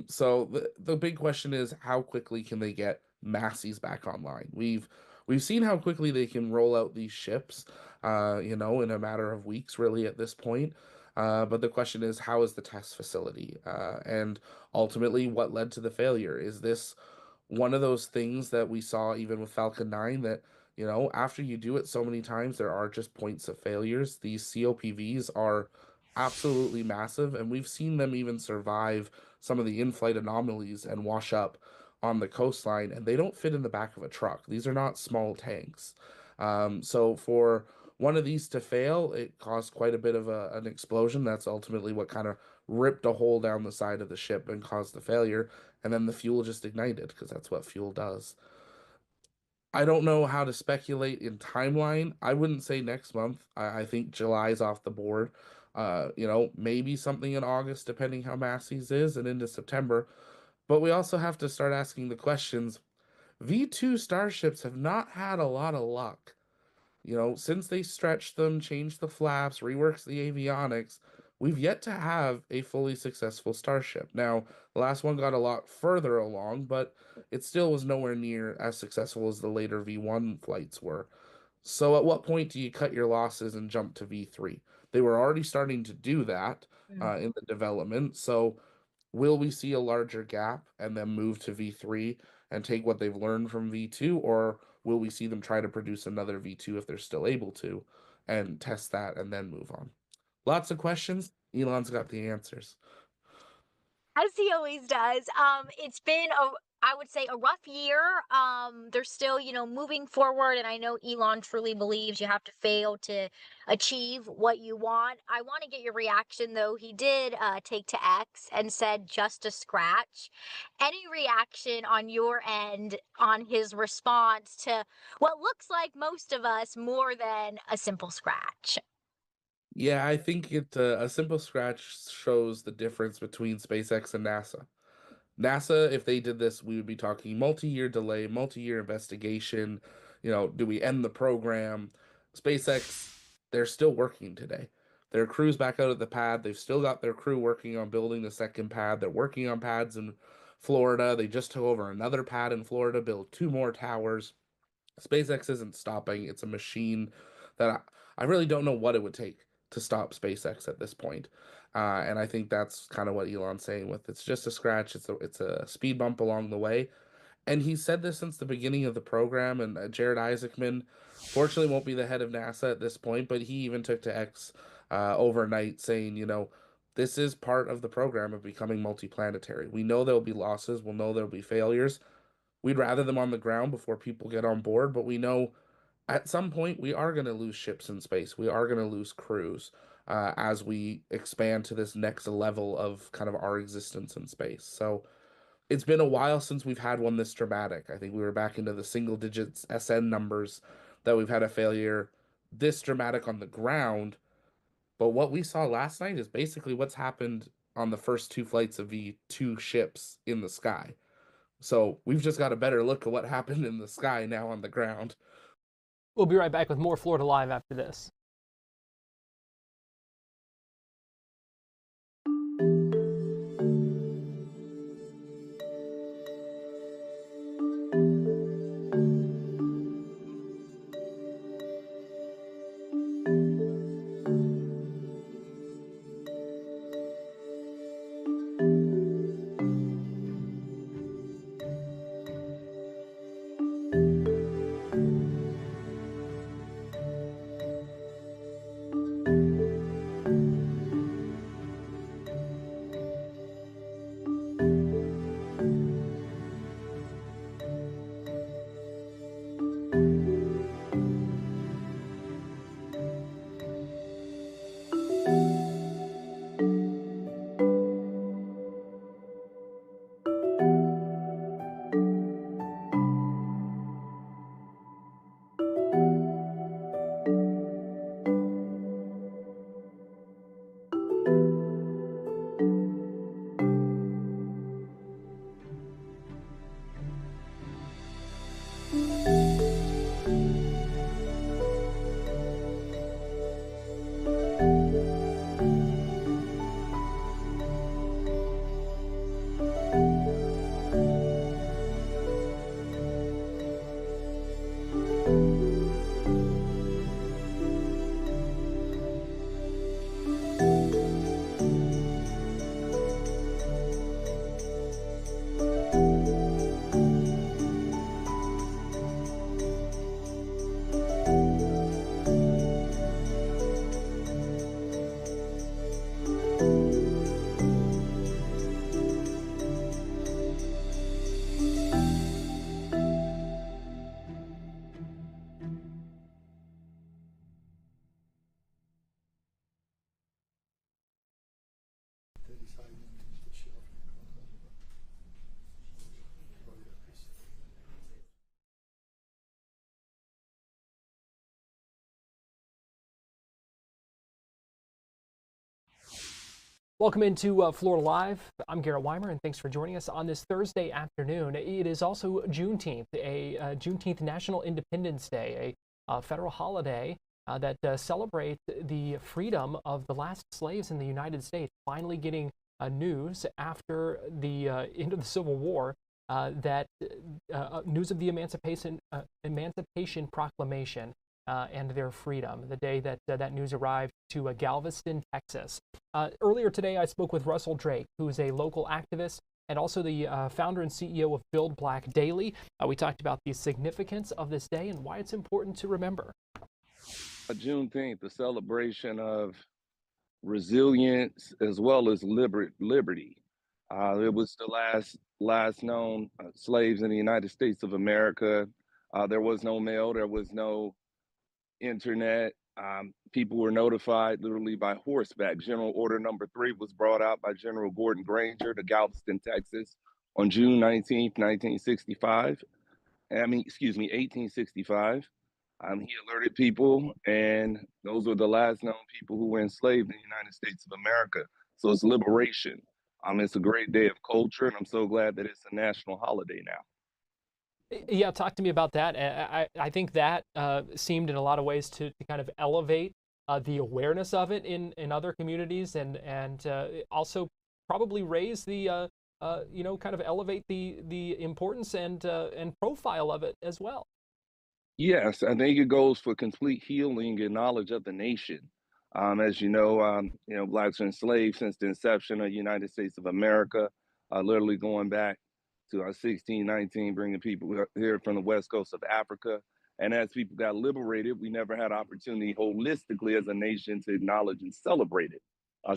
[SPEAKER 11] So the big question is, how quickly can they get Massey's back online? We've seen how quickly they can roll out these ships, in a matter of weeks, really, at this point. But the question is, how is the test facility? And ultimately, what led to the failure? Is this one of those things that we saw even with Falcon 9 that, after you do it so many times, there are just points of failures? These COPVs are absolutely massive, and we've seen them even survive some of the in-flight anomalies and wash up on the coastline, and they don't fit in the back of a truck. These are not small tanks. So for one of these to fail, it caused quite a bit of an explosion. That's ultimately what kind of ripped a hole down the side of the ship and caused the failure, and then the fuel just ignited, because that's what fuel does. I don't know how to speculate in timeline. I wouldn't say next month. I think July's off the board. Maybe something in August, depending how Massey's is, and into September. But we also have to start asking the questions. V2 starships have not had a lot of luck. Since they stretched them, changed the flaps, reworked the avionics, we've yet to have a fully successful starship. Now, the last one got a lot further along, but it still was nowhere near as successful as the later V1 flights were. So at what point do you cut your losses and jump to V3? They were already starting to do that in the development. So will we see a larger gap and then move to V3 and take what they've learned from V2, or will we see them try to produce another V2 if they're still able to and test that and then move on? Lots of questions. Elon's got the answers.
[SPEAKER 12] As he always does. It's been I would say a rough year. They're still, moving forward, and I know Elon truly believes you have to fail to achieve what you want. I want to get your reaction though. He did take to X and said just a scratch. Any reaction on your end on his response to what looks like most of us more than a simple scratch?
[SPEAKER 11] Yeah, I think a simple scratch shows the difference between SpaceX and NASA. NASA, if they did this, we would be talking multi-year delay, multi-year investigation. Do we end the program? SpaceX, they're still working today. Their crew's back out at the pad. They've still got their crew working on building the second pad. They're working on pads in Florida. They just took over another pad in Florida, built 2 more towers. SpaceX isn't stopping. It's a machine that I really don't know what it would take to stop SpaceX at this point. And I think that's kind of what Elon's saying with it's just a scratch. It's a speed bump along the way. And he said this since the beginning of the program. And Jared Isaacman, fortunately, won't be the head of NASA at this point, but he even took to X overnight saying, this is part of the program of becoming multiplanetary. We know there'll be losses. We'll know there'll be failures. We'd rather them on the ground before people get on board, but we know at some point we are going to lose ships in space. We are going to lose crews as we expand to this next level of kind of our existence in space. So it's been a while since we've had one this dramatic. I think we were back into the single digits SN numbers that we've had a failure this dramatic on the ground. But what we saw last night is basically what's happened on the first 2 flights of V2 ships in the sky. So we've just got a better look at what happened in the sky now on the ground.
[SPEAKER 2] We'll be right back with more Florida Live after this. Welcome into Florida Live. I'm Garrett Wymer, and thanks for joining us on this Thursday afternoon. It is also Juneteenth, a Juneteenth National Independence Day, a federal holiday that celebrates the freedom of the last slaves in the United States, finally getting news after the end of the Civil War that news of the Emancipation Proclamation and their freedom, the day that that news arrived to Galveston, Texas. Earlier today, I spoke with Russell Drake, who is a local activist and also the founder and CEO of Build Black Daily. We talked about the significance of this day and why it's important to remember.
[SPEAKER 1] Juneteenth, the celebration of resilience as well as liberty. It was the last known slaves in the United States of America. There was no mail, there was no internet. People were notified literally by horseback. General Order Number 3 was brought out by General Gordon Granger to Galveston, Texas on June 19th, 1965. 1865. He alerted people, and those were the last known people who were enslaved in the United States of America. So it's liberation. It's a great day of culture, and I'm so glad that it's a national holiday now.
[SPEAKER 2] Yeah, talk to me about that. I think that seemed in a lot of ways to kind of elevate the awareness of it in other communities, and also probably raise the kind of elevate the importance and profile of it as well.
[SPEAKER 1] Yes, I think it goes for complete healing and knowledge of the nation. As you know, blacks were enslaved since the inception of the United States of America, literally going back to 1619, bringing people here from the west coast of Africa. And as people got liberated, we never had opportunity holistically as a nation to acknowledge and celebrate it.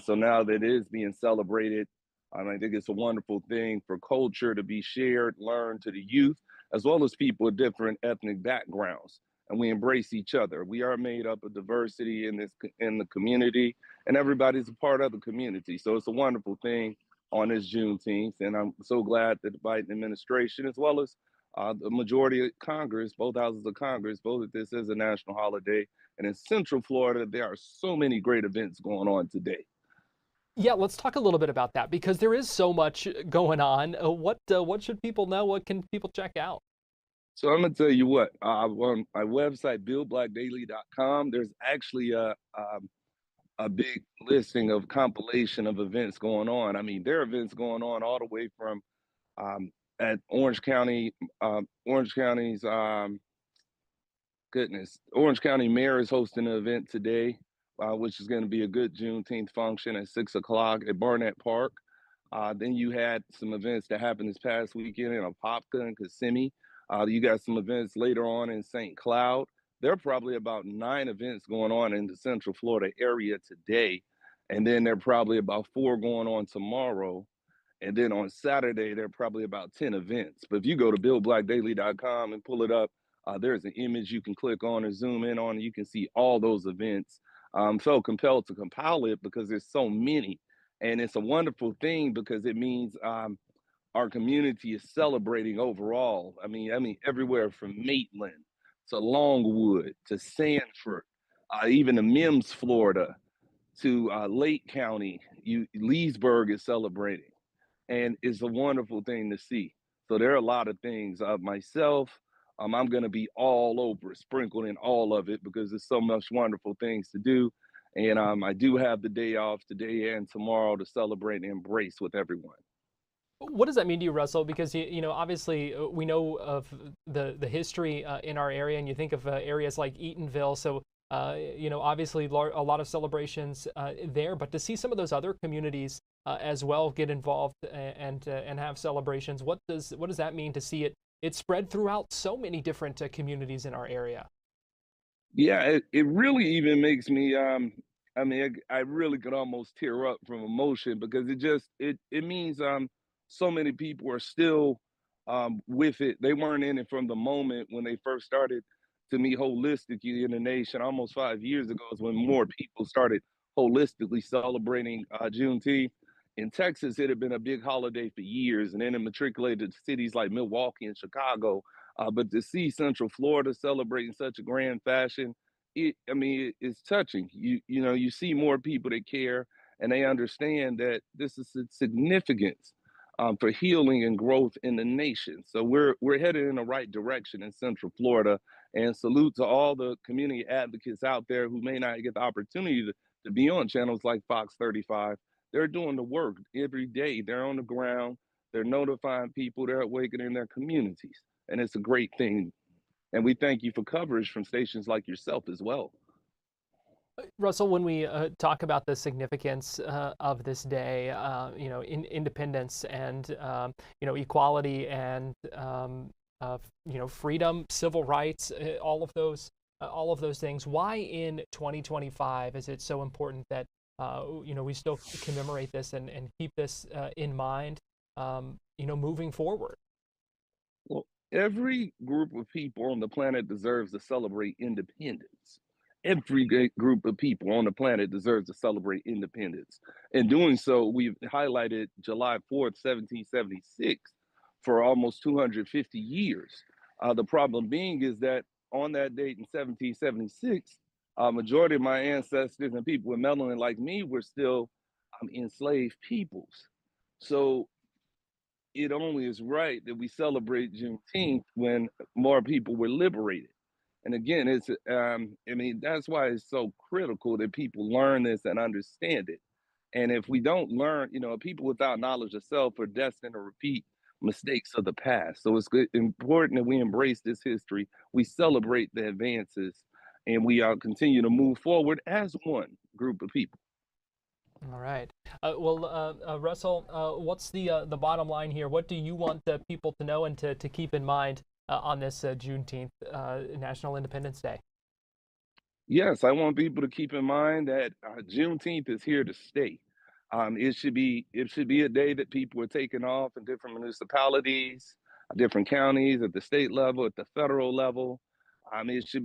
[SPEAKER 1] So now that it is being celebrated, I think it's a wonderful thing for culture to be shared, learned to the youth, as well as people with different ethnic backgrounds. And we embrace each other. We are made up of diversity in the community, and everybody's a part of the community. So it's a wonderful thing on this Juneteenth, and I'm so glad that the Biden administration, as well as the majority of Congress, both houses of Congress, voted this as a national holiday. And in Central Florida, there are so many great events going on today.
[SPEAKER 2] Yeah, let's talk a little bit about that because there is so much going on. What should people know? What can people check out?
[SPEAKER 1] So I'm gonna tell you what. On my website, buildblackdaily.com, there's actually a big listing of compilation of events going on. I mean, there are events going on all the way from at Orange County, Orange County's Orange County Mayor is hosting an event today, which is going to be a good Juneteenth function at 6 o'clock at Barnett Park. Then you had some events that happened this past weekend in Apopka and Kissimmee. You got some events later on in St. Cloud. There are probably about 9 events going on in the Central Florida area today. And then there are probably about 4 going on tomorrow. And then on Saturday, there are probably about 10 events. But if you go to buildblackdaily.com and pull it up, there's an image you can click on or zoom in on, and you can see all those events. Felt compelled to compile it because there's so many. And it's a wonderful thing because it means our community is celebrating overall. I mean, everywhere from Maitland to Longwood to Sanford, even to Mims, Florida, to Lake County, Leesburg is celebrating. And it's a wonderful thing to see. So there are a lot of things. Myself, I'm going to be all over, sprinkled in all of it because there's so much wonderful things to do. And I do have the day off today and tomorrow to celebrate and embrace with everyone.
[SPEAKER 2] What does that mean to you, Russell? Because obviously we know of the history in our area, and you think of areas like Eatonville. So obviously a lot of celebrations there, but to see some of those other communities as well get involved and have celebrations, what does that mean to see it spread throughout so many different communities in our area?
[SPEAKER 1] Yeah, it really even makes me I really could almost tear up from emotion because it means so many people are still with it. They weren't in it from the moment when they first started to meet holistically in the nation. Almost 5 years ago is when more people started holistically celebrating Juneteenth. In Texas, it had been a big holiday for years, and then it matriculated to cities like Milwaukee and Chicago. But to see Central Florida celebrate in such a grand fashion, it's touching. You see more people that care, and they understand that this is a significance for healing and growth in the nation. So we're headed in the right direction in Central Florida. And salute to all the community advocates out there who may not get the opportunity to be on channels like Fox 35. They're doing the work every day. They're on the ground. They're notifying people. They're awakening their communities. And it's a great thing. And we thank you for coverage from stations like yourself as well.
[SPEAKER 2] Russell, when we talk about the significance of this day, independence and equality and freedom, civil rights, all of those things. Why in 2025 is it so important that we still commemorate this and keep this in mind, moving forward?
[SPEAKER 1] Well, every group of people on the planet deserves to celebrate independence. Every group of people on the planet deserves to celebrate independence. In doing so, we've highlighted July 4th, 1776 for almost 250 years. The problem being is that on that date in 1776, a majority of my ancestors and people with melanin like me were still enslaved peoples. So it only is right that we celebrate Juneteenth when more people were liberated. And again, that's why it's so critical that people learn this and understand it. And if we don't learn, people without knowledge of self are destined to repeat mistakes of the past. So it's important that we embrace this history, we celebrate the advances, and we continue to move forward as one group of people.
[SPEAKER 2] All right. Russell, what's the bottom line here? What do you want the people to know and to keep in mind on this Juneteenth, National Independence Day?
[SPEAKER 1] Yes, I want people to keep in mind that Juneteenth is here to stay. It should be a day that people are taking off in different municipalities, different counties, at the state level, at the federal level. We should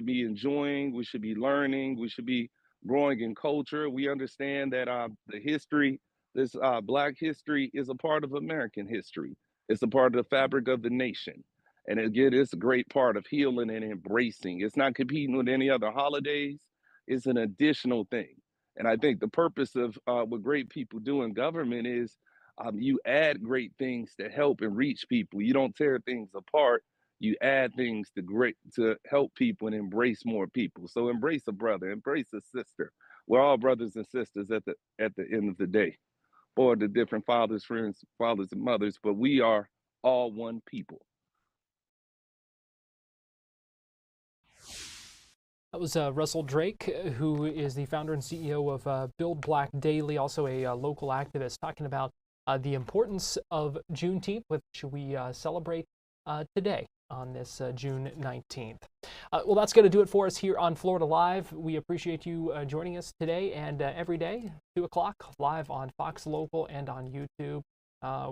[SPEAKER 1] be enjoying, we should be learning, we should be growing in culture. We understand that the history, this Black history, is a part of American history. It's a part of the fabric of the nation. And again, it's a great part of healing and embracing. It's not competing with any other holidays. It's an additional thing. And I think the purpose of what great people do in government is you add great things to help and reach people. You don't tear things apart. You add things to help people and embrace more people. So embrace a brother, embrace a sister. We're all brothers and sisters at the end of the day, or the different fathers, friends, fathers and mothers, but we are all one people.
[SPEAKER 2] That was Russell Drake, who is the founder and CEO of Build Black Daily, also a local activist, talking about the importance of Juneteenth, which we celebrate today on this June 19th. Well, that's going to do it for us here on Florida Live. We appreciate you joining us today and every day, 2 o'clock, live on Fox Local and on YouTube.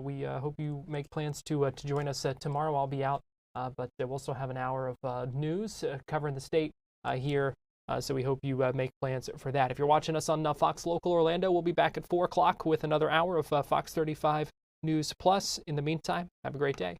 [SPEAKER 2] We hope you make plans to join us tomorrow. I'll be out, but we'll also have an hour of news covering the state here, so we hope you make plans for that. If you're watching us on Fox Local Orlando, we'll be back at 4 o'clock with another hour of Fox 35 News Plus. In the meantime, have a great day.